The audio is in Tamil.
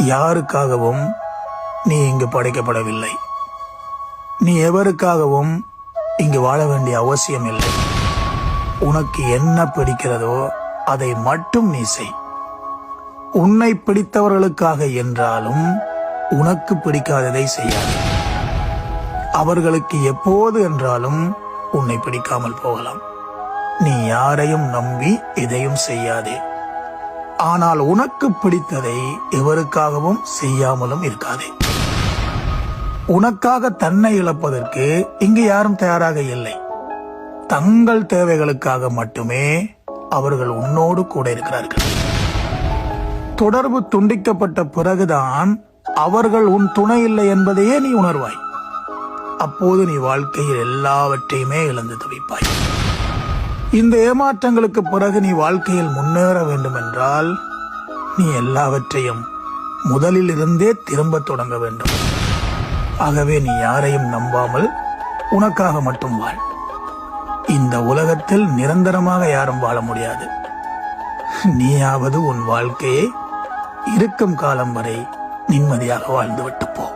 யாருக்காகவும் நீ இங்கு படைக்கப்படவில்லை. நீ எவருக்காகவும் இங்கு வாழ வேண்டிய அவசியம் இல்லை. உனக்கு என்ன பிடிக்கிறதோ அதை மட்டும் நீ செய். உன்னை பிடித்தவர்களுக்காக என்றாலும் உனக்கு பிடிக்காததை செய்யாதே. அவர்களுக்கு எப்போது என்றாலும் உன்னை பிடிக்காமல் போகலாம். நீ யாரையும் நம்பி எதையும் செய்யாதே. ஆனால் உனக்கு பிடித்ததை எவருக்காகவும் செய்யாமலும் இருக்காதே. உனக்காக தன்னை இழப்பதற்கு இங்கு யாரும் தயாராக இல்லை. தங்கள் தேவைகளுக்காக மட்டுமே அவர்கள் உன்னோடு கூட இருக்கிறார்கள். தொடர்பு துண்டிக்கப்பட்ட பிறகுதான் அவர்கள் உன் துணை இல்லை என்பதையே நீ உணர்வாய். அப்போது நீ வாழ்க்கையில் எல்லாவற்றையுமே இழந்து தவிப்பாய். இந்த ஏமாற்றங்களுக்கு பிறகு நீ வாழ்க்கையில் முன்னேற வேண்டும் என்றால் நீ எல்லாவற்றையும் முதலில் இருந்தே திரும்ப தொடங்க வேண்டும். ஆகவே நீ யாரையும் நம்பாமல் உனக்காக மட்டும் வாழ். இந்த உலகத்தில் நிரந்தரமாக யாரும் வாழ முடியாது. நீயாவது உன் வாழ்க்கையை இருக்கும் காலம் வரை நிம்மதியாக வாழ்ந்துவிட்டு போ.